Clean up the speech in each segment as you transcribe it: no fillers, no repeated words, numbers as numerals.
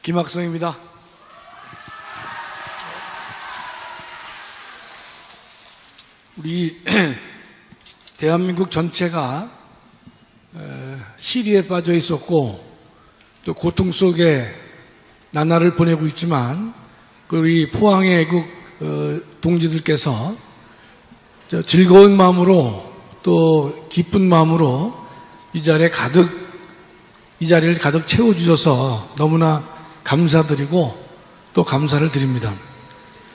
김학성입니다. 우리 대한민국 전체가 시리에 빠져 있었고 또 고통 속에 나날을 보내고 있지만 우리 포항의 애국 동지들께서 즐거운 마음으로 또 기쁜 마음으로 이 자리를 가득 채워주셔서 너무나 감사드리고 또 감사를 드립니다.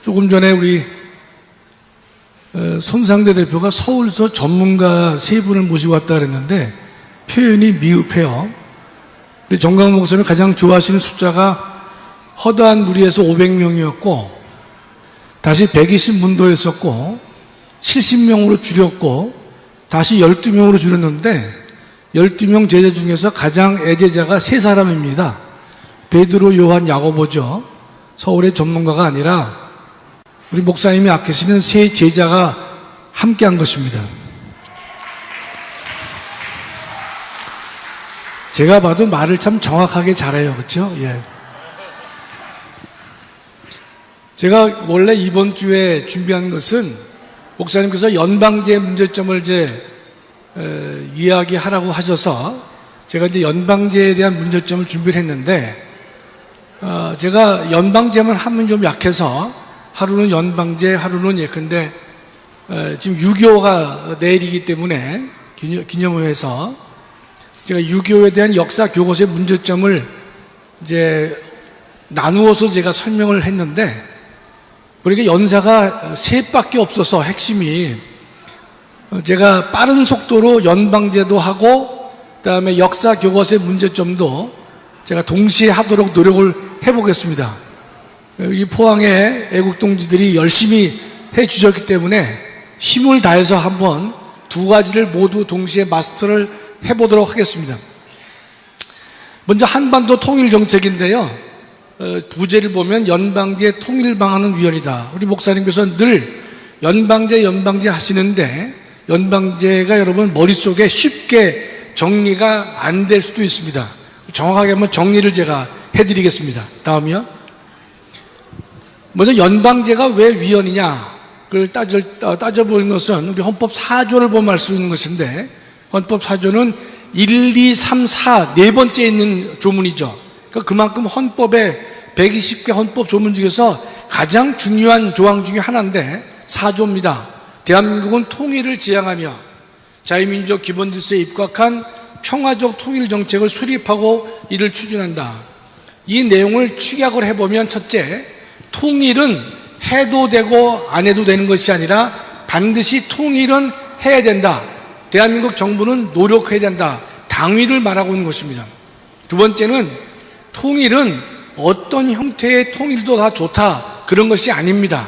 조금 전에 우리 손상대 대표가 서울서 전문가 세 분을 모시고 왔다 그랬는데 표현이 미흡해요. 우리 정강 목사님 가장 좋아하시는 숫자가 허다한 무리에서 500명이었고 다시 120문도였었고 70명으로 줄였고 다시 12명으로 줄였는데 12명 제자 중에서 가장 애제자가 3사람입니다. 베드로, 요한, 야고보죠. 서울의 전문가가 아니라 우리 목사님이 아끼시는 3 제자가 함께한 것입니다. 제가 봐도 말을 참 정확하게 잘해요. 그렇죠? 예. 제가 원래 이번 주에 준비한 것은 목사님께서 연방제 문제점을 이야기하라고 하셔서 제가 이제 연방제에 대한 문제점을 준비를 했는데 제가 연방제만 하면 좀 약해서 하루는 연방제, 하루는 예컨대 지금 6.25가 내일이기 때문에 기념회에서 제가 6.25에 대한 역사 교과서의 문제점을 이제 나누어서 제가 설명을 했는데 그러니까 연사가 3밖에 없어서 핵심이 제가 빠른 속도로 연방제도 하고 그다음에 역사 교과서의 문제점도 제가 동시에 하도록 노력을 해보겠습니다. 이 포항의 애국동지들이 열심히 해주셨기 때문에 힘을 다해서 한번 2가지를 모두 동시에 마스터를 해보도록 하겠습니다. 먼저 한반도 통일정책인데요. 부제를 보면 연방제 통일방안은 위헌이다. 우리 목사님께서 늘 연방제 하시는데 연방제가 여러분 머릿속에 쉽게 정리가 안 될 수도 있습니다. 정확하게 한번 정리를 제가 해드리겠습니다. 다음이요. 먼저 연방제가 왜 위헌이냐 그걸 따져보는 것은 우리 헌법 4조를 보면 알 수 있는 것인데 헌법 4조는 1, 2, 3, 4 4번째 있는 조문이죠. 그러니까 그만큼 헌법에 120개 헌법 조문 중에서 가장 중요한 조항 중에 하나인데 4조입니다. 대한민국은 통일을 지향하며 자유민주적 기본질서에 입각한 평화적 통일 정책을 수립하고 이를 추진한다. 이 내용을 축약을 해보면 첫째, 통일은 해도 되고 안 해도 되는 것이 아니라 반드시 통일은 해야 된다. 대한민국 정부는 노력해야 된다. 당위를 말하고 있는 것입니다. 두 번째는 통일은 어떤 형태의 통일도 다 좋다. 그런 것이 아닙니다.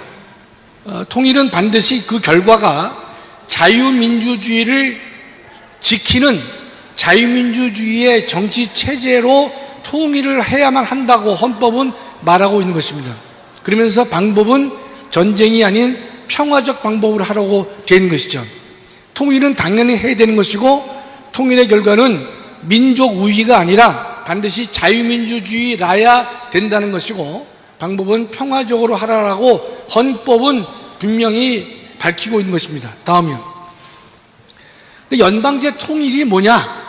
통일은 반드시 그 결과가 자유민주주의를 지키는 자유민주주의의 정치체제로 통일을 해야만 한다고 헌법은 말하고 있는 것입니다. 그러면서 방법은 전쟁이 아닌 평화적 방법으로 하라고 되는 것이죠. 통일은 당연히 해야 되는 것이고 통일의 결과는 민족 우위가 아니라 반드시 자유민주주의라야 된다는 것이고 방법은 평화적으로 하라라고 헌법은 분명히 밝히고 있는 것입니다. 다음이요. 연방제 통일이 뭐냐?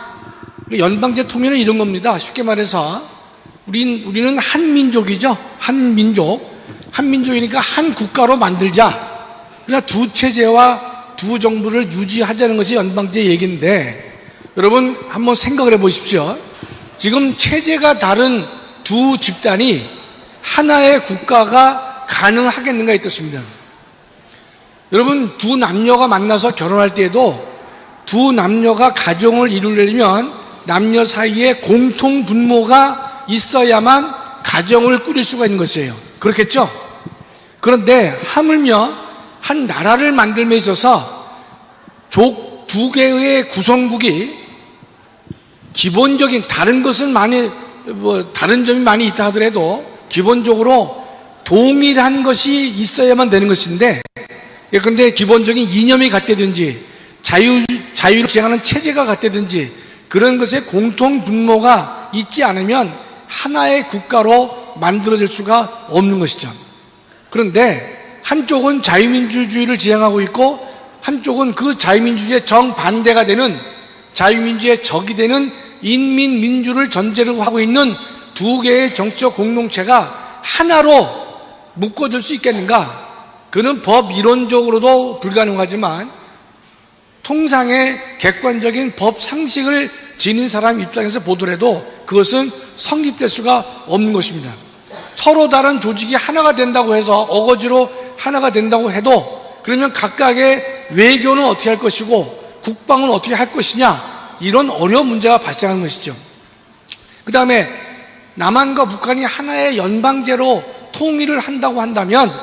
연방제 통일은 이런 겁니다. 쉽게 말해서 우리는 한민족이죠. 한민족이니까 한 국가로 만들자. 그러나 두 체제와 두 정부를 유지하자는 것이 연방제 얘기인데 여러분 한번 생각을 해보십시오. 지금 체제가 다른 두 집단이 하나의 국가가 가능하겠는가 이 뜻입니다. 여러분 두 남녀가 만나서 결혼할 때에도 두 남녀가 가정을 이루려면 남녀 사이에 공통 분모가 있어야만 가정을 꾸릴 수가 있는 것이에요. 그렇겠죠? 그런데 하물며 한 나라를 만들며 있어서 족 두 개의 구성국이 기본적인 다른 것은 다른 점이 많이 있다 하더라도 기본적으로 동일한 것이 있어야만 되는 것인데 예컨대 기본적인 이념이 같다든지 자유를 지향하는 체제가 같다든지 그런 것에 공통 분모가 있지 않으면 하나의 국가로 만들어질 수가 없는 것이죠. 그런데 한쪽은 자유민주주의를 지향하고 있고 한쪽은 그 자유민주주의의 정반대가 되는 자유민주주의의 적이 되는 인민민주를 전제로 하고 있는 두 개의 정치적 공동체가 하나로 묶어질 수 있겠는가? 그는 법 이론적으로도 불가능하지만 통상의 객관적인 법 상식을 지닌 사람 입장에서 보더라도 그것은 성립될 수가 없는 것입니다. 서로 다른 조직이 하나가 된다고 해서 어거지로 하나가 된다고 해도 그러면 각각의 외교는 어떻게 할 것이고 국방은 어떻게 할 것이냐, 이런 어려운 문제가 발생하는 것이죠. 그 다음에 남한과 북한이 하나의 연방제로 통일을 한다고 한다면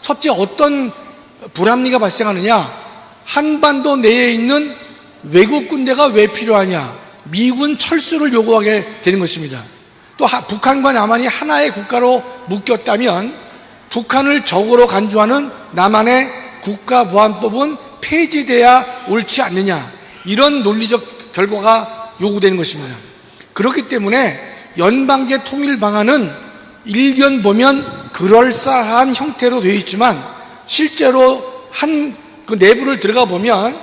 첫째 어떤 불합리가 발생하느냐, 한반도 내에 있는 외국 군대가 왜 필요하냐, 미군 철수를 요구하게 되는 것입니다. 또 북한과 남한이 하나의 국가로 묶였다면 북한을 적으로 간주하는 남한의 국가보안법은 폐지돼야 옳지 않느냐, 이런 논리적 결과가 요구되는 것입니다. 그렇기 때문에 연방제 통일 방안은 일견 보면 그럴싸한 형태로 되어 있지만 실제로 그 내부를 들어가 보면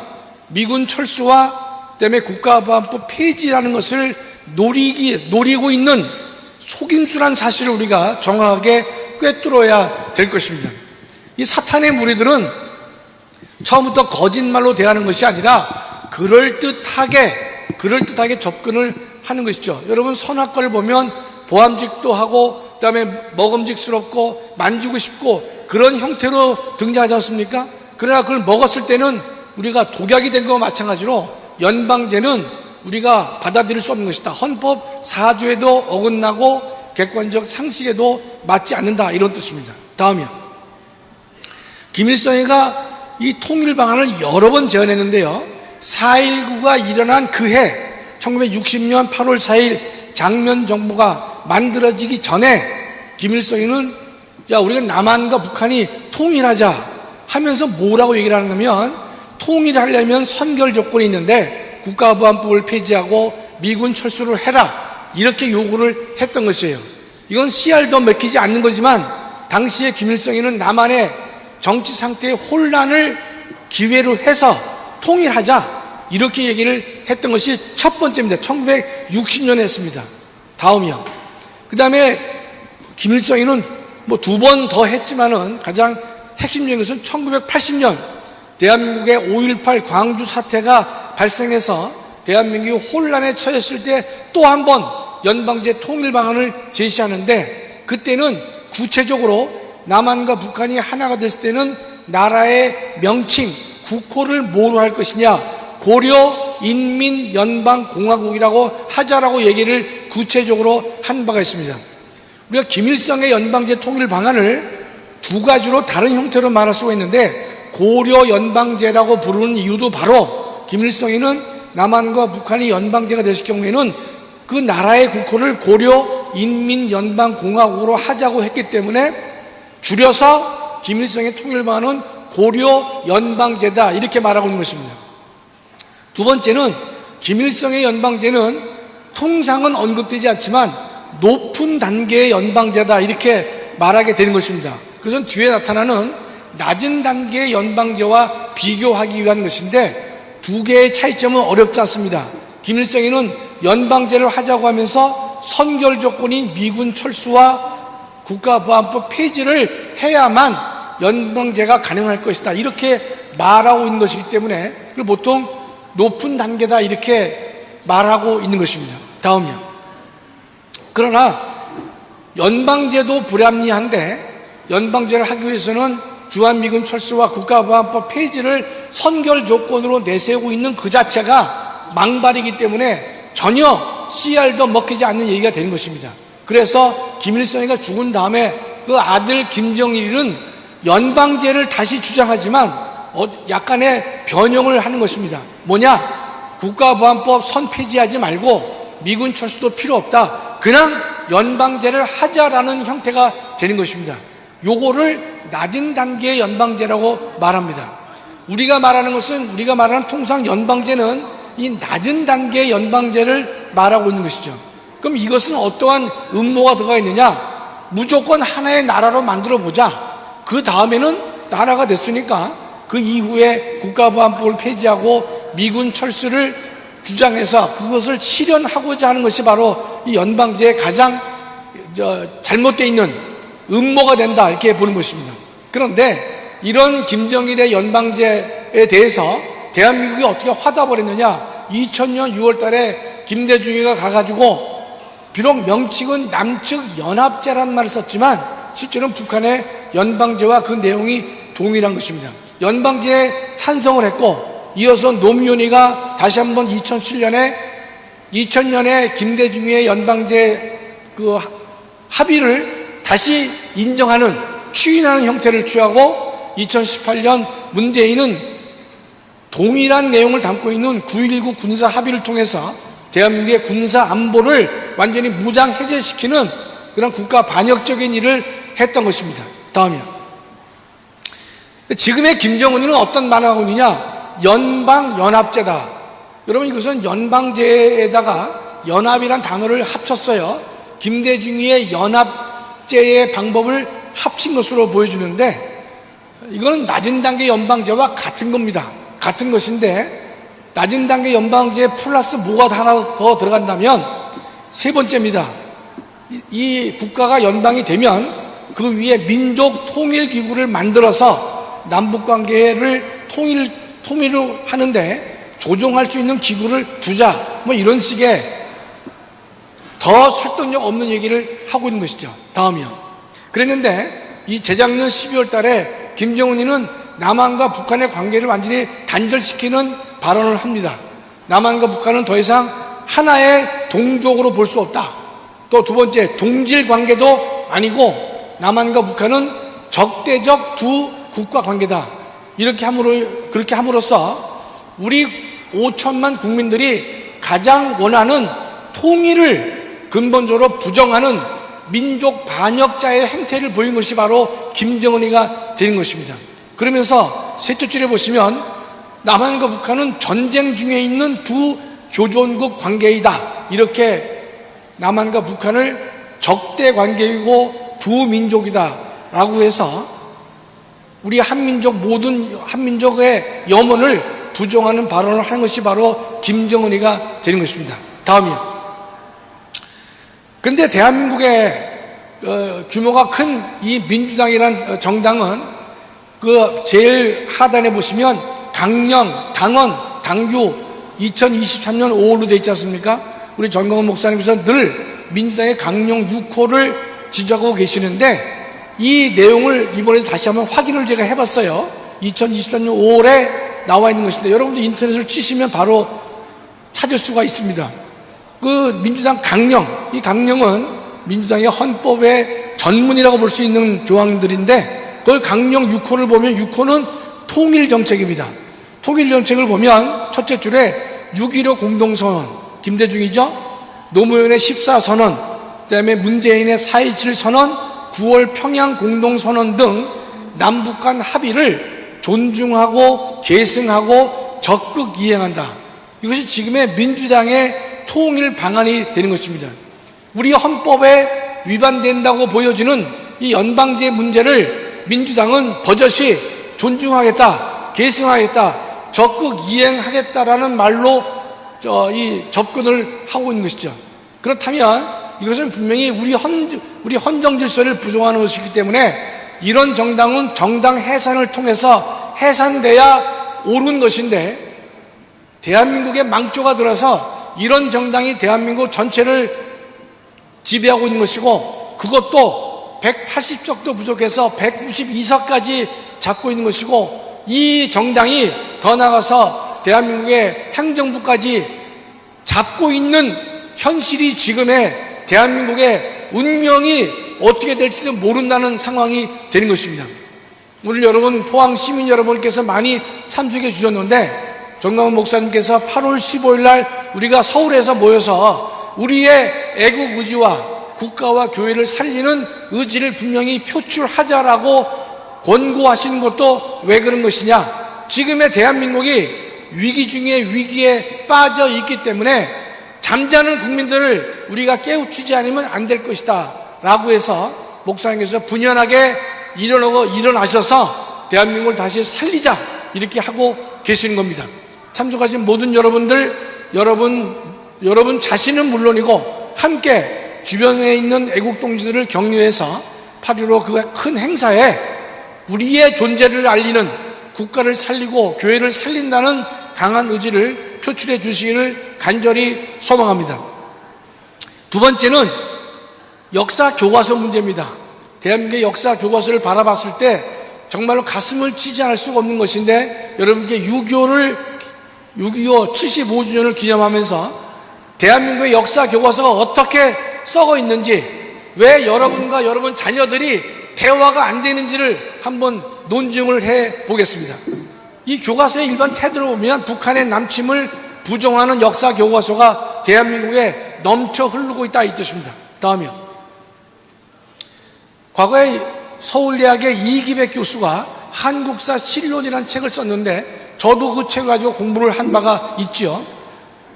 미군 철수와 그다음에 국가보안법 폐지라는 것을 노리고 있는 속임수란 사실을 우리가 정확하게 꿰뚫어야 될 것입니다. 이 사탄의 무리들은 처음부터 거짓말로 대하는 것이 아니라 그럴듯하게 접근을 하는 것이죠. 여러분, 선악과를 보면 보암직도 하고 그다음에 먹음직스럽고 만지고 싶고 그런 형태로 등장하지 않습니까? 그러나 그걸 먹었을 때는 우리가 독약이 된 것과 마찬가지로 연방제는 우리가 받아들일 수 없는 것이다. 헌법 4조에도 어긋나고 객관적 상식에도 맞지 않는다, 이런 뜻입니다. 다음이요. 김일성이가 이 통일 방안을 여러 번 제안했는데요, 4.19가 일어난 그해 1960년 8월 4일 장면 정부가 만들어지기 전에 김일성이는 우리가 남한과 북한이 통일하자 하면서 뭐라고 얘기를 하는 거면, 통일하려면 선결 조건이 있는데 국가보안법을 폐지하고 미군 철수를 해라, 이렇게 요구를 했던 것이에요. 이건 씨알도 먹히지 않는 거지만 당시에 김일성이는 남한의 정치 상태의 혼란을 기회로 해서 통일하자, 이렇게 얘기를 했던 것이 첫 번째입니다. 1960년에 했습니다. 다음이요. 그 다음에 김일성이는 뭐 두 번 더 했지만은 가장 핵심적인 것은 1980년 대한민국의 5.18 광주 사태가 발생해서 대한민국이 혼란에 처했을 때 또 한 번 연방제 통일 방안을 제시하는데, 그때는 구체적으로 남한과 북한이 하나가 됐을 때는 나라의 명칭, 국호를 뭐로 할 것이냐, 고려 인민연방공화국이라고 하자라고 얘기를 구체적으로 한 바가 있습니다. 우리가 김일성의 연방제 통일 방안을 두 가지로 다른 형태로 말할 수가 있는데, 고려 연방제라고 부르는 이유도 바로 김일성이는 남한과 북한이 연방제가 됐을 경우에는 그 나라의 국호를 고려 인민연방공화국으로 하자고 했기 때문에 줄여서 김일성의 통일 방안은 고려 연방제다, 이렇게 말하고 있는 것입니다. 두 번째는 김일성의 연방제는 통상은 언급되지 않지만 높은 단계의 연방제다, 이렇게 말하게 되는 것입니다. 그것은 뒤에 나타나는 낮은 단계의 연방제와 비교하기 위한 것인데, 두 개의 차이점은 어렵지 않습니다. 김일성이는 연방제를 하자고 하면서 선결 조건이 미군 철수와 국가보안법 폐지를 해야만 연방제가 가능할 것이다, 이렇게 말하고 있는 것이기 때문에 그걸 보통 높은 단계다, 이렇게 말하고 있는 것입니다. 다음이요. 그러나 연방제도 불합리한데 연방제를 하기 위해서는 주한미군 철수와 국가보안법 폐지를 선결 조건으로 내세우고 있는 그 자체가 망발이기 때문에 전혀 씨알도 먹히지 않는 얘기가 되는 것입니다. 그래서 김일성이가 죽은 다음에 그 아들 김정일은 연방제를 다시 주장하지만 약간의 변형을 하는 것입니다. 뭐냐? 국가보안법 선 폐지하지 말고 미군 철수도 필요 없다, 그냥 연방제를 하자라는 형태가 되는 것입니다. 요거를 낮은 단계의 연방제라고 말합니다. 우리가 말하는 통상 연방제는 이 낮은 단계의 연방제를 말하고 있는 것이죠. 그럼 이것은 어떠한 음모가 들어가 있느냐? 무조건 하나의 나라로 만들어 보자. 그 다음에는 나라가 됐으니까 그 이후에 국가보안법을 폐지하고 미군 철수를 주장해서 그것을 실현하고자 하는 것이 바로 이 연방제의 가장 잘못되어 있는 음모가 된다, 이렇게 보는 것입니다. 그런데 이런 김정일의 연방제에 대해서 대한민국이 어떻게 화답을 했느냐? 2000년 6월 달에 김대중이가 가가지고 비록 명칭은 남측 연합제라는 말을 썼지만 실제로는 북한의 연방제와 그 내용이 동일한 것입니다. 연방제에 찬성을 했고, 이어서 노무현이가 다시 한번 2000년에 김대중의 연방제 그 합의를 다시 인정하는, 추인하는 형태를 취하고 2018년 문재인은 동일한 내용을 담고 있는 9.19 군사 합의를 통해서 대한민국의 군사 안보를 완전히 무장 해제시키는 그런 국가 반역적인 일을 했던 것입니다. 다음이요. 지금의 김정은이는 어떤 말을 하고 있느냐? 연방연합제다. 여러분, 이것은 연방제에다가 연합이란 단어를 합쳤어요. 김대중의 연합제의 방법을 합친 것으로 보여주는데, 이거는 낮은 단계 연방제와 같은 겁니다. 같은 것인데, 낮은 단계 연방제 플러스 뭐가 하나 더 들어간다면 세 번째입니다. 이 국가가 연방이 되면 그 위에 민족통일기구를 만들어서 남북관계를 통일을 하는데 조정할 수 있는 기구를 두자, 뭐 이런 식의 더 설득력 없는 얘기를 하고 있는 것이죠. 다음이요. 그랬는데 이 재작년 12월 달에 김정은이는 남한과 북한의 관계를 완전히 단절시키는 발언을 합니다. 남한과 북한은 더 이상 하나의 동족으로 볼 수 없다. 또 두 번째, 동질 관계도 아니고 남한과 북한은 적대적 두 국가 관계다. 그렇게 함으로써 우리 5천만 국민들이 가장 원하는 통일을 근본적으로 부정하는 민족 반역자의 행태를 보인 것이 바로 김정은이가 되는 것입니다. 그러면서 셋째 줄에 보시면 남한과 북한은 전쟁 중에 있는 두 교전국 관계이다. 이렇게 남한과 북한을 적대 관계이고 두 민족이다 라고 해서 우리 모든 한민족의 염원을 부정하는 발언을 하는 것이 바로 김정은이가 되는 것입니다. 다음이요. 그런데 대한민국의 규모가 큰 이 민주당이란 정당은 그 제일 하단에 보시면 강령, 당원, 당규 2023년 5월로 되어 있지 않습니까? 우리 전광훈 목사님께서 늘 민주당의 강령 6호를 지적하고 계시는데 이 내용을 이번에 다시 한번 확인을 제가 해봤어요. 2023년 5월에 나와 있는 것인데 여러분도 인터넷을 치시면 바로 찾을 수가 있습니다. 그 민주당 강령, 이 강령은 민주당의 헌법의 전문이라고 볼 수 있는 조항들인데 그걸 강령 6호를 보면 6호는 통일정책입니다. 통일정책을 보면 첫째 줄에 6.15 공동선언, 김대중이죠. 노무현의 14선언, 그 다음에 문재인의 4.27 선언, 9월 평양 공동선언 등 남북 간 합의를 존중하고 계승하고 적극 이행한다. 이것이 지금의 민주당의 통일 방안이 되는 것입니다. 우리 헌법에 위반된다고 보여지는 이 연방제 문제를 민주당은 버젓이 존중하겠다, 계승하겠다, 적극 이행하겠다라는 말로 이 접근을 하고 있는 것이죠. 그렇다면 이것은 분명히 우리 헌정 질서를 부정하는 것이기 때문에 이런 정당은 정당 해산을 통해서 해산돼야 옳은 것인데 대한민국에 망조가 들어서 이런 정당이 대한민국 전체를 지배하고 있는 것이고 그것도 180석도 부족해서 192석까지 잡고 있는 것이고 이 정당이 더 나아가서 대한민국의 행정부까지 잡고 있는 현실이 지금의 대한민국의 운명이 어떻게 될지도 모른다는 상황이 되는 것입니다. 오늘 여러분 포항 시민 여러분께서 많이 참석해 주셨는데 정광훈 목사님께서 8월 15일 날 우리가 서울에서 모여서 우리의 애국 의지와 국가와 교회를 살리는 의지를 분명히 표출하자라고 권고하시는 것도 왜 그런 것이냐? 지금의 대한민국이 위기 중에 위기에 빠져 있기 때문에 잠자는 국민들을 우리가 깨우치지 않으면 안 될 것이다 라고 해서 목사님께서 분연하게 일어나셔서 대한민국을 다시 살리자 이렇게 하고 계시는 겁니다. 참석하신 모든 여러분들, 여러분 자신은 물론이고 함께 주변에 있는 애국동지들을 격려해서 8.15 그 큰 행사에 우리의 존재를 알리는, 국가를 살리고 교회를 살린다는 강한 의지를 표출해 주시기를 간절히 소망합니다. 두 번째는 역사 교과서 문제입니다. 대한민국의 역사 교과서를 바라봤을 때 정말로 가슴을 치지 않을 수가 없는 것인데, 여러분께 6.25 75주년을 기념하면서 대한민국의 역사 교과서가 어떻게 썩어 있는지, 왜 여러분과 여러분 자녀들이 대화가 안 되는지를 한번 논증을 해 보겠습니다. 이 교과서의 일반 태도로 보면 북한의 남침을 부정하는 역사 교과서가 대한민국에 넘쳐 흐르고 있다 이 뜻입니다. 다음이요. 과거에 서울대학의 이기백 교수가 한국사 실론이라는 책을 썼는데, 저도 그 책을 가지고 공부를 한 바가 있죠.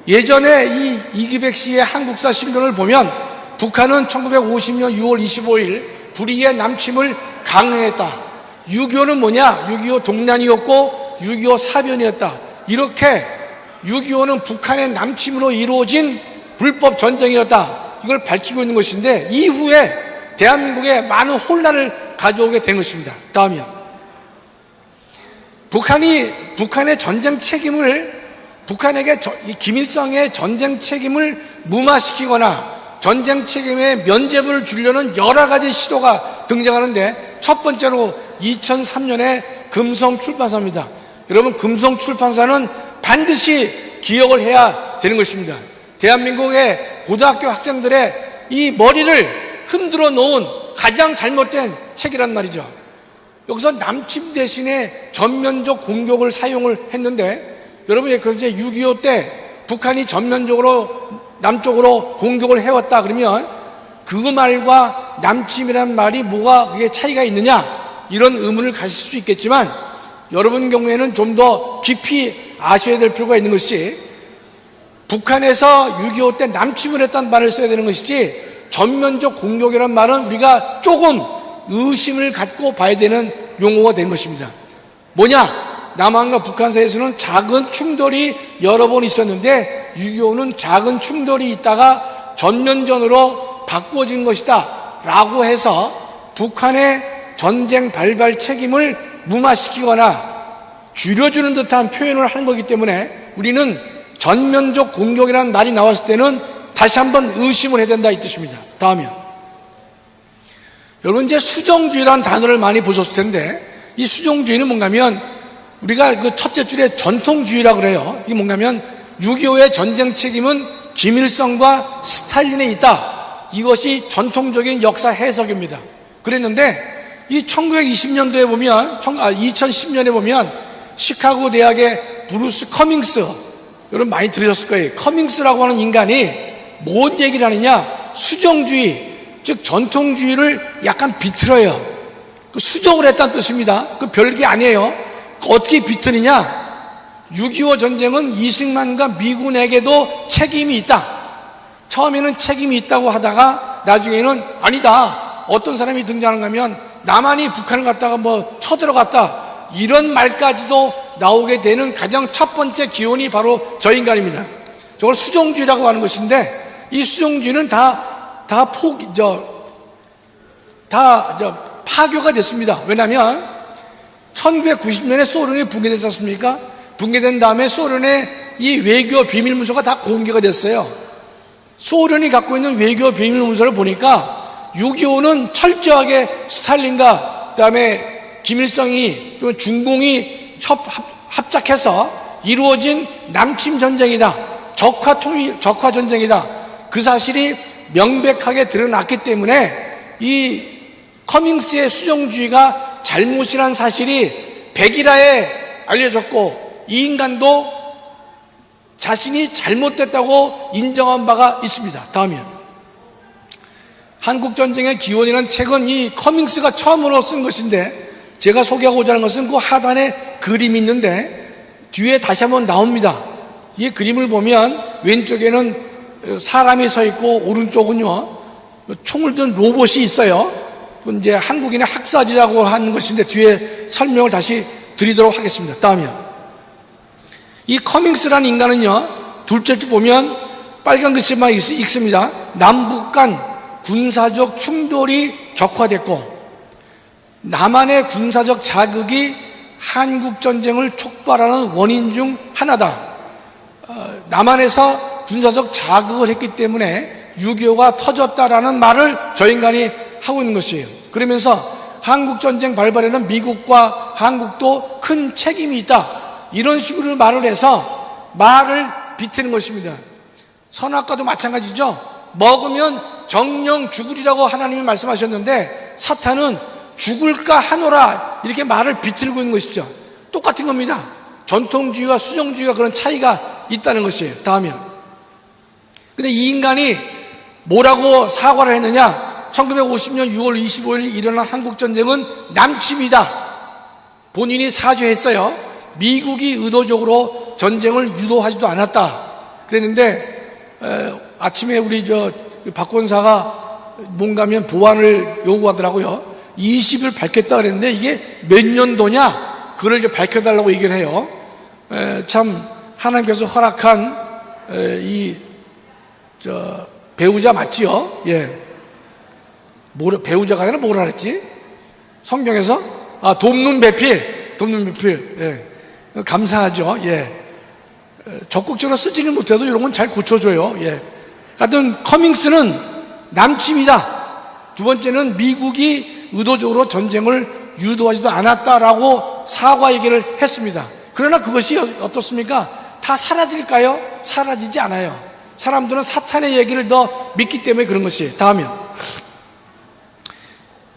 예전에 이 이기백 씨의 한국사 실론을 보면 북한은 1950년 6월 25일 불의의 남침을 강행했다. 6.25는 뭐냐? 6.25 동란이었고 6.25 사변이었다. 이렇게 6.25는 북한의 남침으로 이루어진 불법 전쟁이었다. 이걸 밝히고 있는 것인데, 이후에 대한민국에 많은 혼란을 가져오게 된 것입니다. 다음이요. 북한의 전쟁 책임을, 북한에게 김일성의 전쟁 책임을 무마시키거나 전쟁 책임에 면죄부를 주려는 여러 가지 시도가 등장하는데, 첫 번째로 2003년에 금성출판사입니다. 여러분, 금성출판사는 반드시 기억을 해야 되는 것입니다. 대한민국의 고등학교 학생들의 이 머리를 흔들어 놓은 가장 잘못된 책이란 말이죠. 여기서 남침 대신에 전면적 공격을 사용을 했는데, 여러분, 그래서 6.25 때 북한이 전면적으로 남쪽으로 공격을 해왔다 그러면 그 말과 남침이란 말이 뭐가 그게 차이가 있느냐, 이런 의문을 가질 수 있겠지만, 여러분 경우에는 좀 더 깊이 아셔야 될 필요가 있는 것이, 북한에서 6.25 때 남침을 했다는 말을 써야 되는 것이지, 전면적 공격이란 말은 우리가 조금 의심을 갖고 봐야 되는 용어가 된 것입니다. 뭐냐? 남한과 북한 사이에서는 작은 충돌이 여러 번 있었는데 6.25는 작은 충돌이 있다가 전면전으로 바꾸어진 것이다 라고 해서 북한의 전쟁 발발 책임을 무마시키거나 줄여주는 듯한 표현을 하는 거기 때문에, 우리는 전면적 공격이라는 말이 나왔을 때는 다시 한번 의심을 해야 된다 이 뜻입니다. 다음이요. 여러분, 이제 수정주의라는 단어를 많이 보셨을 텐데, 이 수정주의는 뭔가 하면, 우리가 그 첫째 줄에 전통주의라고 그래요. 이게 뭔가 하면 6.25의 전쟁 책임은 김일성과 스탈린에 있다. 이것이 전통적인 역사 해석입니다. 그랬는데, 이 1920년도에 보면, 2010년에 보면 시카고 대학의 브루스 커밍스, 여러분 많이 들으셨을 거예요. 커밍스라고 하는 인간이 뭔 얘기를 하느냐? 수정주의, 즉 전통주의를 약간 비틀어요. 그 수정을 했다는 뜻입니다. 그 별게 아니에요. 어떻게 비틀느냐? 6.25 전쟁은 이승만과 미군에게도 책임이 있다. 처음에는 책임이 있다고 하다가 나중에는 아니다. 어떤 사람이 등장하는가 하면 남한이 북한을 갖다가 뭐 쳐들어갔다. 이런 말까지도 나오게 되는 가장 첫 번째 기원이 바로 저 인간입니다. 저걸 수정주의라고 하는 것인데, 이 수정주의는 파교가 됐습니다. 왜냐하면 1990년에 소련이 붕괴됐지 않습니까? 붕괴된 다음에 소련의 이 외교 비밀문서가 다 공개가 됐어요. 소련이 갖고 있는 외교 비밀문서를 보니까 6.25는 철저하게 스탈린과 그다음에 김일성이, 중공이 합작해서 이루어진 남침 전쟁이다. 적화 전쟁이다. 그 사실이 명백하게 드러났기 때문에 이 커밍스의 수정주의가 잘못이란 사실이 백일하에 알려졌고, 이 인간도 자신이 잘못됐다고 인정한 바가 있습니다. 다음이요. 한국전쟁의 기원이라는 책은 이 커밍스가 처음으로 쓴 것인데, 제가 소개하고자 하는 것은 그 하단에 그림이 있는데 뒤에 다시 한번 나옵니다. 이 그림을 보면 왼쪽에는 사람이 서 있고 오른쪽은요 총을 든 로봇이 있어요. 이제 한국인의 학살이라고 하는 것인데 뒤에 설명을 다시 드리도록 하겠습니다. 다음이요. 이 커밍스라는 인간은요, 둘째 줄 보면 빨간 글씨만 읽습니다. 남북 간 군사적 충돌이 격화됐고 남한의 군사적 자극이 한국 전쟁을 촉발하는 원인 중 하나다. 남한에서 군사적 자극을 했기 때문에 6.25가 터졌다라는 말을 저 인간이 하고 있는 것이에요. 그러면서 한국 전쟁 발발에는 미국과 한국도 큰 책임이 있다. 이런 식으로 말을 해서 말을 비트는 것입니다. 선악과도 마찬가지죠. 먹으면 정령 죽으리라고 하나님이 말씀하셨는데 사탄은 죽을까 하노라 이렇게 말을 비틀고 있는 것이죠. 똑같은 겁니다. 전통주의와 수정주의가 그런 차이가 있다는 것이에요. 다음이요. 근데 이 인간이 뭐라고 사과를 했느냐? 1950년 6월 25일 일어난 한국전쟁은 남침이다. 본인이 사죄했어요. 미국이 의도적으로 전쟁을 유도하지도 않았다. 그랬는데 아침에 우리 박 권사가 뭔가면 보완을 요구하더라고요. 20을 밝혔다 그랬는데 이게 몇 년도냐? 그걸 이제 밝혀달라고 얘기를 해요. 참 하나님께서 허락한 배우자 맞지요? 예. 배우자가 아니라 뭐라 그랬지? 성경에서? 돕는 배필. 예. 감사하죠. 예. 적극적으로 쓰지는 못해도 이런 건 잘 고쳐줘요. 예. 하여튼, 커밍스는 남침이다. 두 번째는 미국이 의도적으로 전쟁을 유도하지도 않았다라고 사과 얘기를 했습니다. 그러나 그것이 어떻습니까? 다 사라질까요? 사라지지 않아요. 사람들은 사탄의 얘기를 더 믿기 때문에 그런 것이에요. 다음이요.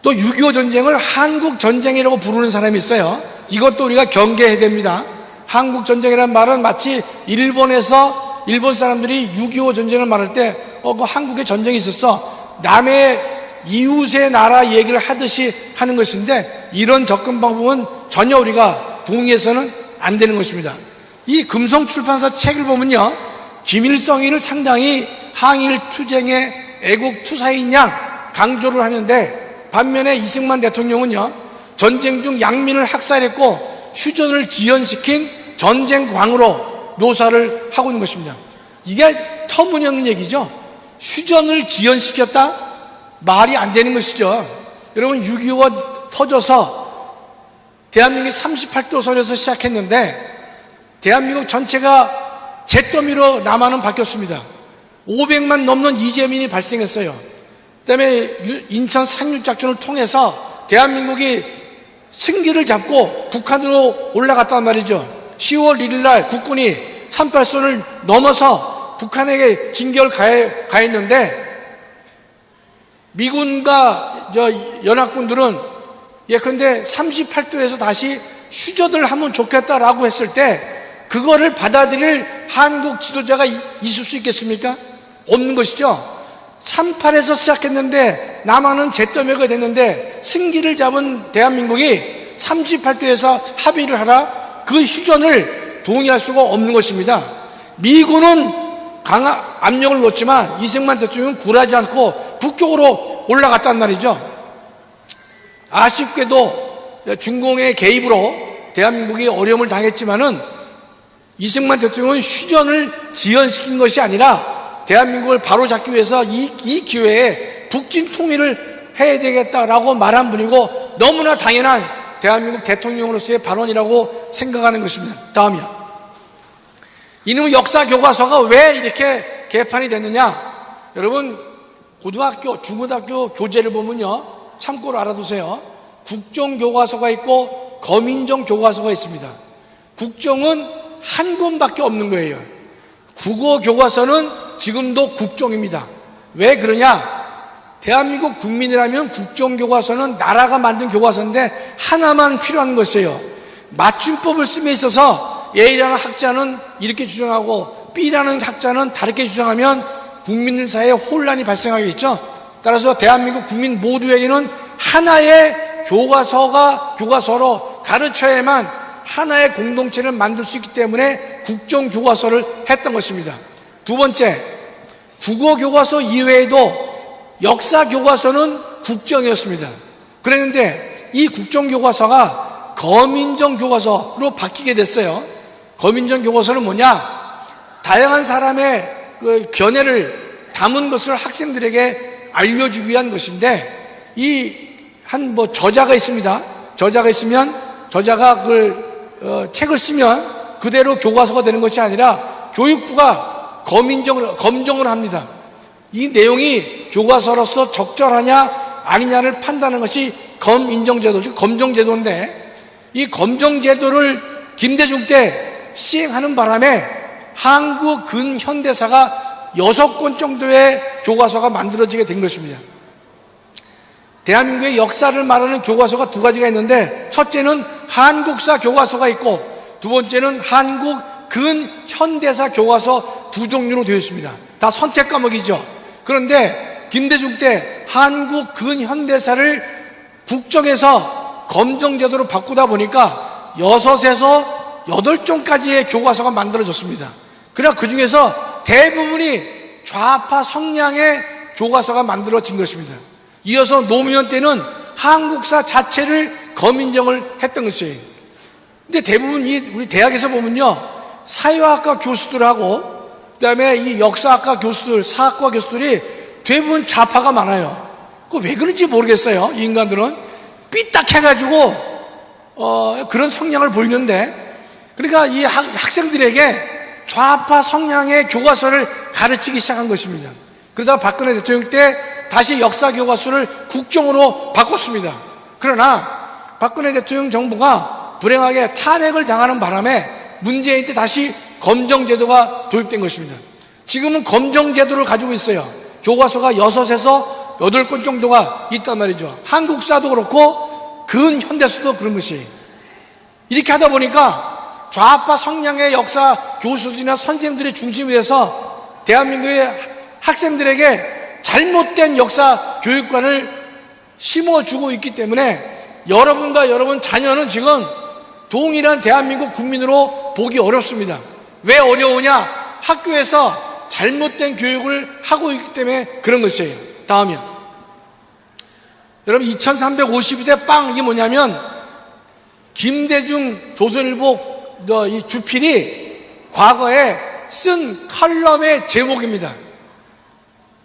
또 6.25 전쟁을 한국 전쟁이라고 부르는 사람이 있어요. 이것도 우리가 경계해야 됩니다. 한국 전쟁이라는 말은 마치 일본 사람들이 6.25 전쟁을 말할 때 그 한국에 전쟁이 있었어. 남의 이웃의 나라 얘기를 하듯이 하는 것인데 이런 접근 방법은 전혀 우리가 동의해서는 안 되는 것입니다. 이 금성출판사 책을 보면요, 김일성이를 상당히 항일 투쟁의 애국 투사인 양 강조를 하는데 반면에 이승만 대통령은요, 전쟁 중 양민을 학살했고 휴전을 지연시킨 전쟁광으로 묘사를 하고 있는 것입니다. 이게 터무니없는 얘기죠. 휴전을 지연시켰다? 말이 안 되는 것이죠. 여러분, 6.25가 터져서 대한민국이 38도선에서 시작했는데 대한민국 전체가 잿더미로 남한은 바뀌었습니다. 500만 넘는 이재민이 발생했어요. 그다음에 인천 상륙작전을 통해서 대한민국이 승기를 잡고 북한으로 올라갔단 말이죠. 10월 1일 날 국군이 38선을 넘어서 북한에게 진격을 가했는데 미군과 연합군들은 예컨대 38도에서 다시 휴전을 하면 좋겠다라고 했을 때 그거를 받아들일 한국 지도자가 있을 수 있겠습니까? 없는 것이죠. 38에서 시작했는데 남한은 잿더미가 됐는데 승기를 잡은 대한민국이 38도에서 합의를 하라? 그 휴전을 동의할 수가 없는 것입니다. 미군은 강한 압력을 놓지만 이승만 대통령은 굴하지 않고 북쪽으로 올라갔단 말이죠. 아쉽게도 중공의 개입으로 대한민국이 어려움을 당했지만은 이승만 대통령은 휴전을 지연시킨 것이 아니라 대한민국을 바로잡기 위해서 이 기회에 북진 통일을 해야 되겠다라고 말한 분이고 너무나 당연한 대한민국 대통령으로서의 발언이라고 생각하는 것입니다. 다음이요. 이놈의 역사 교과서가 왜 이렇게 개판이 됐느냐? 여러분, 고등학교, 중고등학교 교재를 보면요, 참고로 알아두세요. 국정교과서가 있고 거민정 교과서가 있습니다. 국정은 한 권밖에 없는 거예요. 국어교과서는 지금도 국정입니다. 왜 그러냐? 대한민국 국민이라면 국정교과서는 나라가 만든 교과서인데 하나만 필요한 것이에요. 맞춤법을 씀에 있어서 A라는 학자는 이렇게 주장하고 B라는 학자는 다르게 주장하면 국민들 사이에 혼란이 발생하겠죠. 따라서 대한민국 국민 모두에게는 하나의 교과서로 가르쳐야만 하나의 공동체를 만들 수 있기 때문에 국정교과서를 했던 것입니다. 두 번째, 국어교과서 이외에도 역사교과서는 국정이었습니다. 그랬는데 이 국정교과서가 거민정 교과서로 바뀌게 됐어요. 거민정 교과서는 뭐냐? 다양한 사람의 그 견해를 담은 것을 학생들에게 알려주기 위한 것인데, 한 저자가 있습니다. 저자가 있으면 저자가 그걸 책을 쓰면 그대로 교과서가 되는 것이 아니라 교육부가 검정을 합니다. 이 내용이 교과서로서 적절하냐 아니냐를 판단하는 것이 검인정제도, 즉 검정제도인데, 이 검정제도를 김대중 때 시행하는 바람에 한국 근현대사가 6권 정도의 교과서가 만들어지게 된 것입니다. 대한민국의 역사를 말하는 교과서가 두 가지가 있는데, 첫째는 한국사 교과서가 있고 두 번째는 한국 근현대사 교과서 두 종류로 되어 있습니다. 다 선택 과목이죠. 그런데 김대중 때 한국 근현대사를 국정에서 검정제도로 바꾸다 보니까 6에서 8종까지의 교과서가 만들어졌습니다. 그러나 그 중에서 대부분이 좌파 성향의 교과서가 만들어진 것입니다. 이어서 노무현 때는 한국사 자체를 검인정을 했던 것이에요. 근데 대부분 우리 대학에서 보면요, 사회학과 교수들하고 그다음에 이 역사학과 교수들, 사학과 교수들이 대부분 좌파가 많아요. 그거 왜 그런지 모르겠어요. 이 인간들은 삐딱해가지고 그런 성향을 보이는데, 그러니까 이 학생들에게 좌파 성향의 교과서를 가르치기 시작한 것입니다. 그러다가 박근혜 대통령 때 다시 역사 교과서를 국정으로 바꿨습니다. 그러나 박근혜 대통령 정부가 불행하게 탄핵을 당하는 바람에 문재인 때 다시 검정제도가 도입된 것입니다. 지금은 검정제도를 가지고 있어요. 교과서가 6에서 8권 정도가 있단 말이죠. 한국사도 그렇고 근현대사도 그런 것이에요. 이렇게 하다 보니까 좌파 성향의 역사 교수들이나 선생들이 중심이 돼서 대한민국의 학생들에게 잘못된 역사 교육관을 심어주고 있기 때문에 여러분과 여러분 자녀는 지금 동일한 대한민국 국민으로 보기 어렵습니다. 왜 어려우냐? 학교에서 잘못된 교육을 하고 있기 때문에 그런 것이에요. 다음이요. 여러분, 2352대 빵, 이게 뭐냐면 김대중 조선일보 이 주필이 과거에 쓴 칼럼의 제목입니다.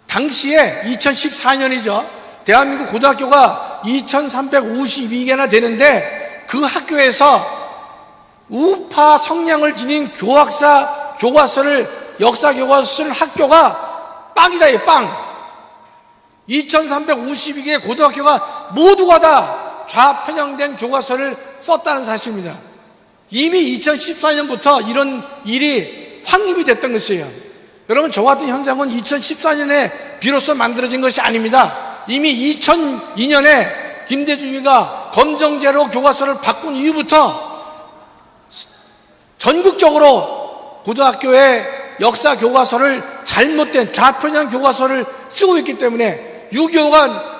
당시에 2014년이죠. 대한민국 고등학교가 2352개나 되는데 그 학교에서 우파 성향을 지닌 교과서를 역사 교과서 쓰는 학교가 빵이다, 이 빵. 2352개의 고등학교가 모두가 다 좌편향된 교과서를 썼다는 사실입니다. 이미 2014년부터 이런 일이 확립이 됐던 것이에요. 여러분, 저 같은 현상은 2014년에 비로소 만들어진 것이 아닙니다. 이미 2002년에 김대중이가 검정제로 교과서를 바꾼 이후부터 전국적으로 고등학교의 역사 교과서를 잘못된 좌편향 교과서를 쓰고 있기 때문에 6.25가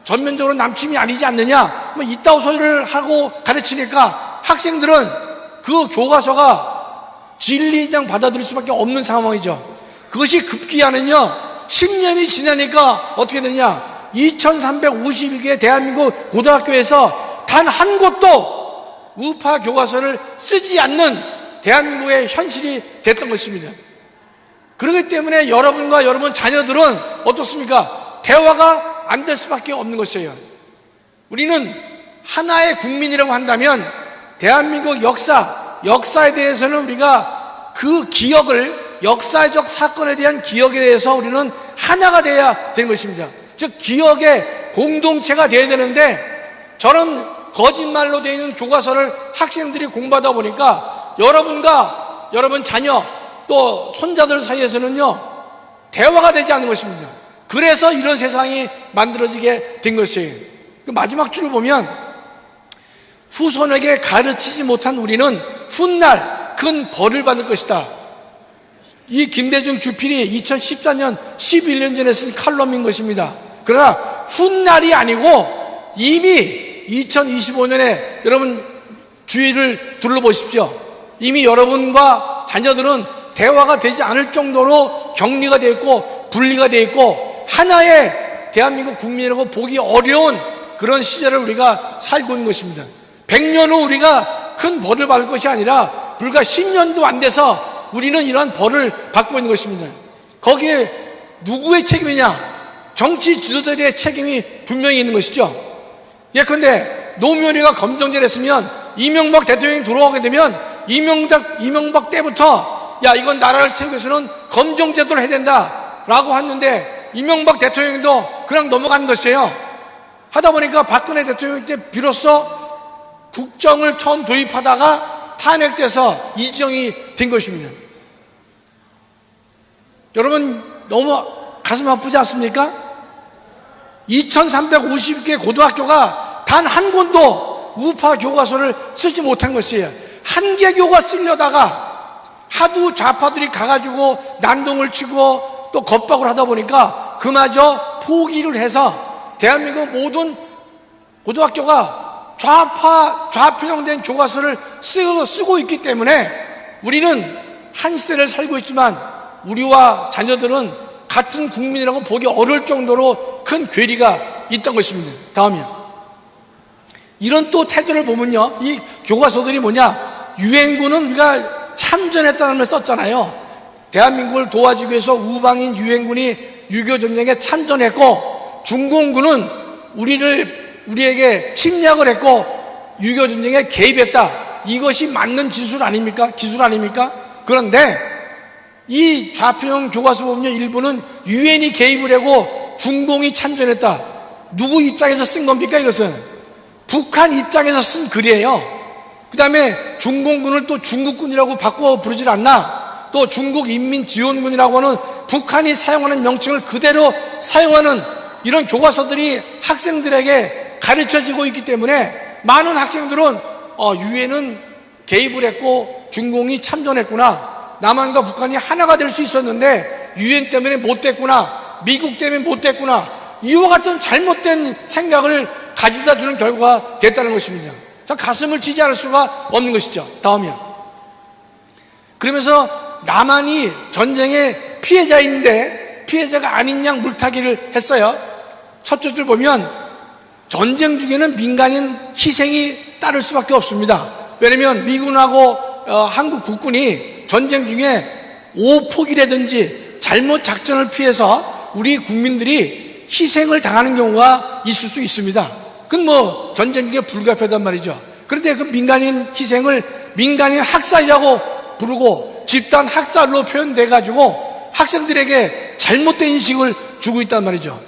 전면적으로 남침이 아니지 않느냐, 이따위 소리를 하고 가르치니까 학생들은 그 교과서가 진리인정 받아들일 수밖에 없는 상황이죠. 그것이 급기야는요, 10년이 지나니까 어떻게 되냐, 2351개 대한민국 고등학교에서 단 한 곳도 우파 교과서를 쓰지 않는 대한민국의 현실이 됐던 것입니다. 그렇기 때문에 여러분과 여러분 자녀들은 어떻습니까? 대화가 안 될 수밖에 없는 것이에요. 우리는 하나의 국민이라고 한다면 대한민국 역사에 대해서는 우리가 그 기억을, 역사적 사건에 대한 기억에 대해서 우리는 하나가 돼야 되는 것입니다. 즉 기억의 공동체가 돼야 되는데, 저런 거짓말로 되어 있는 교과서를 학생들이 공부하다 보니까 여러분과 여러분 자녀 또 손자들 사이에서는요, 대화가 되지 않는 것입니다. 그래서 이런 세상이 만들어지게 된 것이에요. 그 마지막 줄을 보면, 후손에게 가르치지 못한 우리는 훗날 큰 벌을 받을 것이다. 이 김대중 주필이 2014년 11년 전에 쓴 칼럼인 것입니다. 그러나 훗날이 아니고 이미 2025년에 여러분 주위를 둘러보십시오. 이미 여러분과 자녀들은 대화가 되지 않을 정도로 격리가 되어 있고 분리가 되어 있고 하나의 대한민국 국민이라고 보기 어려운 그런 시절을 우리가 살고 있는 것입니다. 100년 후 우리가 큰 벌을 받을 것이 아니라 불과 10년도 안 돼서 우리는 이러한 벌을 받고 있는 것입니다. 거기에 누구의 책임이냐? 정치 지도자들의 책임이 분명히 있는 것이죠. 예컨대 노무현이가 검정제를 했으면 이명박 대통령이 돌아오게 되면 이명박 때부터 야, 이건 나라를 세우기 위해서는 검정제도를 해야 된다 라고 했는데 이명박 대통령도 그냥 넘어간 것이에요. 하다 보니까 박근혜 대통령 때 비로소 국정을 처음 도입하다가 탄핵돼서 이정이 된 것입니다. 여러분 너무 가슴 아프지 않습니까? 2350개 고등학교가 단 한 권도 우파 교과서를 쓰지 못한 것이에요. 한 개 교과 쓰려다가 하도 좌파들이 가가지고 난동을 치고 또 겁박을 하다 보니까 그마저 포기를 해서 대한민국 모든 고등학교가 좌편향된 교과서를 쓰고 있기 때문에 우리는 한 시대를 살고 있지만 우리와 자녀들은 같은 국민이라고 보기 어려울 정도로 큰 괴리가 있던 것입니다. 다음이요. 이런 또 태도를 보면요, 이 교과서들이 뭐냐, 유엔군은 우리가 참전했다는 걸 썼잖아요. 대한민국을 도와주기 위해서 우방인 유엔군이 6.25 전쟁에 참전했고 중공군은 우리에게 침략을 했고 6.25 전쟁에 개입했다. 이것이 맞는 기술 아닙니까? 그런데 이 좌표형 교과서 보면 일부는 유엔이 개입을 하고 중공이 참전했다. 누구 입장에서 쓴 겁니까? 이것은 북한 입장에서 쓴 글이에요. 그 다음에 중공군을 또 중국군이라고 바꿔 부르질 않나? 또 중국인민지원군이라고 하는 북한이 사용하는 명칭을 그대로 사용하는 이런 교과서들이 학생들에게 가르쳐지고 있기 때문에 많은 학생들은 유엔은 개입을 했고 중공이 참전했구나, 남한과 북한이 하나가 될 수 있었는데 유엔 때문에 못 됐구나, 미국 때문에 못 됐구나, 이와 같은 잘못된 생각을 가져다 주는 결과가 됐다는 것입니다. 참 가슴을 치지 않을 수가 없는 것이죠. 다음이요. 그러면서 남한이 전쟁의 피해자인데 피해자가 아닌 양 물타기를 했어요. 첫째 줄 보면 전쟁 중에는 민간인 희생이 따를 수밖에 없습니다. 왜냐하면 미군하고 한국 국군이 전쟁 중에 오폭이라든지 잘못 작전을 피해서 우리 국민들이 희생을 당하는 경우가 있을 수 있습니다. 그건 뭐 전쟁 중에 불가피하단 말이죠. 그런데 그 민간인 희생을 민간인 학살이라고 부르고 집단 학살로 표현돼 가지고 학생들에게 잘못된 인식을 주고 있단 말이죠.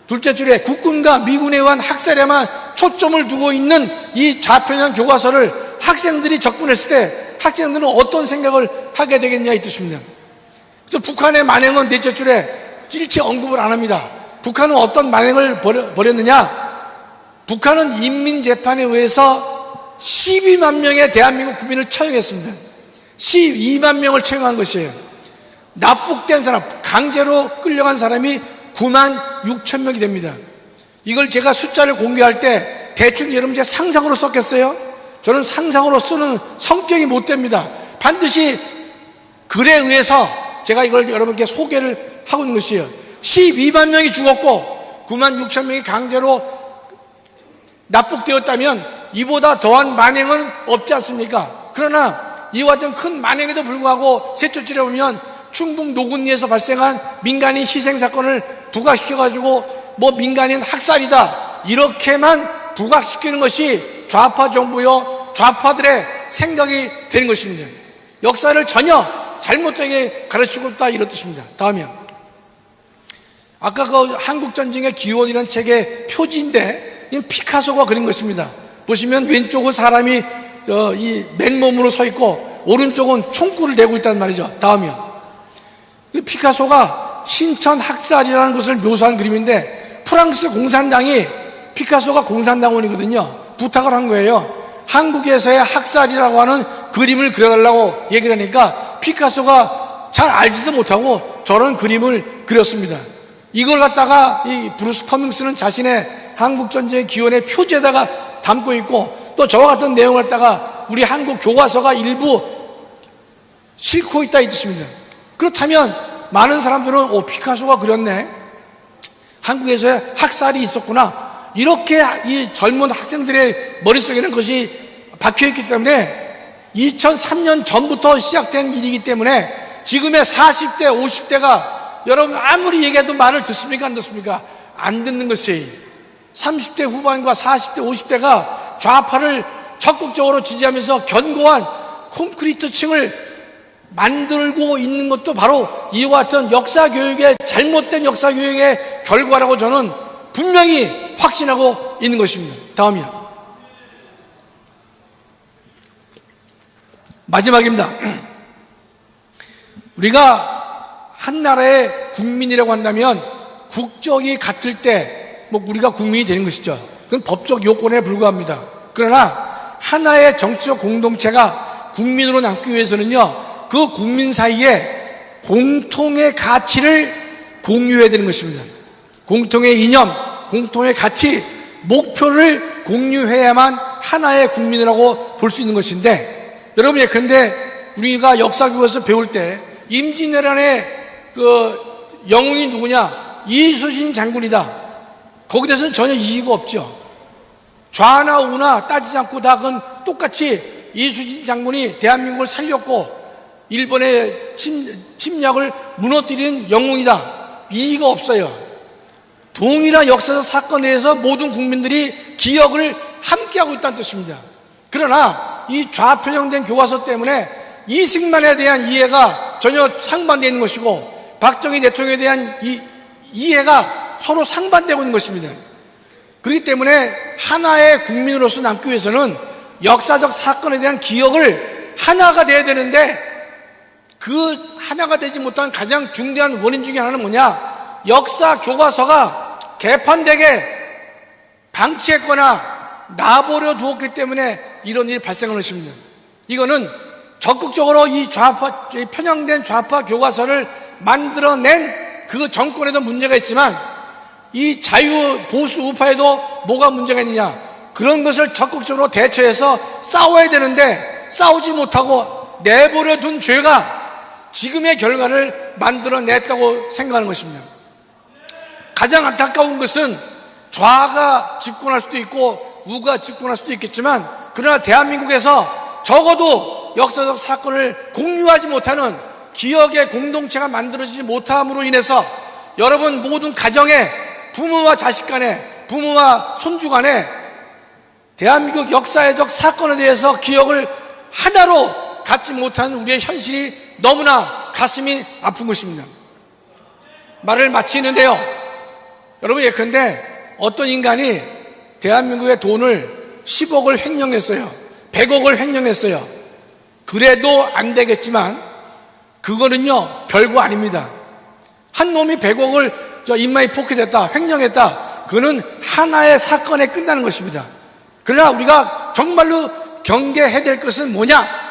둘째 줄에 국군과 미군에 의한 학살에만 초점을 두고 있는 이 좌편향 교과서를 학생들이 접근했을 때 학생들은 어떤 생각을 하게 되겠냐 이 뜻입니다. 그래서 북한의 만행은 넷째 줄에 일체 언급을 안 합니다. 북한은 어떤 만행을 벌였느냐? 북한은 인민재판에 의해서 12만 명의 대한민국 국민을 처형했습니다. 12만 명을 처형한 것이에요. 납북된 사람, 강제로 끌려간 사람이 9만 6천 명이 됩니다. 이걸 제가 숫자를 공개할 때 대충 여러분 제 상상으로 썼겠어요? 저는 상상으로 쓰는 성격이 못 됩니다. 반드시 글에 의해서 제가 이걸 여러분께 소개를 하고 있는 것이에요. 12만 명이 죽었고 9만 6천 명이 강제로 납북되었다면 이보다 더한 만행은 없지 않습니까? 그러나 이와 같은 큰 만행에도 불구하고 셋째 줄에 보면 충북 노군리에서 발생한 민간인 희생 사건을 부각시켜가지고 뭐 민간인 학살이다 이렇게만 부각시키는 것이 좌파 정부요 좌파들의 생각이 되는 것입니다. 역사를 전혀 잘못되게 가르치고 있다 이런 뜻입니다. 다음이요. 아까 그 한국전쟁의 기원이라는 책의 표지인데 이건 피카소가 그린 것입니다. 보시면 왼쪽은 사람이 이 맨몸으로 서 있고 오른쪽은 총구를 대고 있단 말이죠. 다음이요. 피카소가 신천 학살이라는 것을 묘사한 그림인데 프랑스 공산당이 피카소가 공산당원이거든요. 부탁을 한 거예요. 한국에서의 학살이라고 하는 그림을 그려달라고 얘기를 하니까 피카소가 잘 알지도 못하고 저런 그림을 그렸습니다. 이걸 갖다가 이 브루스 커밍스는 자신의 한국전쟁의 기원의 표지에다가 담고 있고 또 저와 같은 내용을 갖다가 우리 한국 교과서가 일부 싣고 있다 이 뜻입니다. 그렇다면 많은 사람들은 피카소가 그렸네, 한국에서의 학살이 있었구나, 이렇게 이 젊은 학생들의 머릿속에는 그것이 박혀있기 때문에 2003년 전부터 시작된 일이기 때문에 지금의 40대, 50대가 여러분 아무리 얘기해도 말을 듣습니까? 안 듣습니까? 안 듣는 것이 30대 후반과 40대, 50대가 좌파를 적극적으로 지지하면서 견고한 콘크리트 층을 만들고 있는 것도 바로 이와 같은 역사교육의 잘못된 역사교육의 결과라고 저는 분명히 확신하고 있는 것입니다. 다음이요. 마지막입니다. 우리가 한 나라의 국민이라고 한다면 국적이 같을 때 우리가 국민이 되는 것이죠. 그건 법적 요건에 불과합니다. 그러나 하나의 정치적 공동체가 국민으로 남기 위해서는요, 그 국민 사이에 공통의 가치를 공유해야 되는 것입니다. 공통의 이념, 공통의 가치, 목표를 공유해야만 하나의 국민이라고 볼 수 있는 것인데, 여러분 예컨대 우리가 역사교과서 배울 때 임진왜란의 그 영웅이 누구냐? 이수신 장군이다. 거기에 대해서는 전혀 이의가 없죠. 좌나 우나 따지지 않고 다 그건 똑같이 이수신 장군이 대한민국을 살렸고 일본의 침략을 무너뜨린 영웅이다. 이의가 없어요. 동일한 역사적 사건에 대해서 모든 국민들이 기억을 함께하고 있다는 뜻입니다. 그러나 이 좌편향된 교과서 때문에 이승만에 대한 이해가 전혀 상반되어 있는 것이고 박정희 대통령에 대한 이해가 서로 상반되고 있는 것입니다. 그렇기 때문에 하나의 국민으로서 남기 위해서는 역사적 사건에 대한 기억을 하나가 돼야 되는데 그 하나가 되지 못한 가장 중대한 원인 중에 하나는 뭐냐? 역사 교과서가 개판되게 방치했거나 놔버려 두었기 때문에 이런 일이 발생하는 것입니다. 이거는 적극적으로 이 편향된 좌파 교과서를 만들어낸 그 정권에도 문제가 있지만 이 자유 보수 우파에도 뭐가 문제가 있느냐? 그런 것을 적극적으로 대처해서 싸워야 되는데 싸우지 못하고 내버려 둔 죄가 지금의 결과를 만들어냈다고 생각하는 것입니다. 가장 안타까운 것은 좌가 집권할 수도 있고 우가 집권할 수도 있겠지만 그러나 대한민국에서 적어도 역사적 사건을 공유하지 못하는 기억의 공동체가 만들어지지 못함으로 인해서 여러분 모든 가정에 부모와 자식 간에 부모와 손주 간에 대한민국 역사적 사건에 대해서 기억을 하나로 갖지 못하는 우리의 현실이 너무나 가슴이 아픈 것입니다. 말을 마치는데요, 여러분 예컨대 어떤 인간이 대한민국의 돈을 10억을 횡령했어요. 100억을 횡령했어요. 그래도 안 되겠지만 그거는요 별거 아닙니다. 한 놈이 100억을 인마이 포켓했다, 횡령했다, 그거는 하나의 사건에 끝나는 것입니다. 그러나 우리가 정말로 경계해야 될 것은 뭐냐?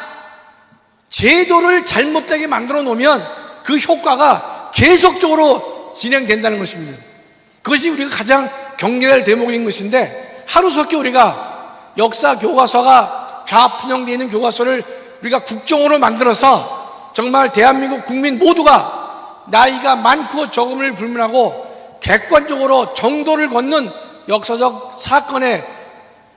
제도를 잘못되게 만들어 놓으면 그 효과가 계속적으로 진행된다는 것입니다. 그것이 우리가 가장 경계해야 할 대목인 것인데 하루속히 우리가 역사 교과서가 좌편향되어 있는 교과서를 우리가 국정으로 만들어서 정말 대한민국 국민 모두가 나이가 많고 적음을 불문하고 객관적으로 정도를 걷는 역사적 사건의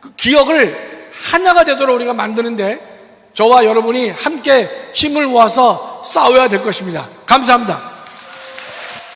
그 기억을 하나가 되도록 우리가 만드는데 저와 여러분이 함께 힘을 모아서 싸워야 될 것입니다. 감사합니다.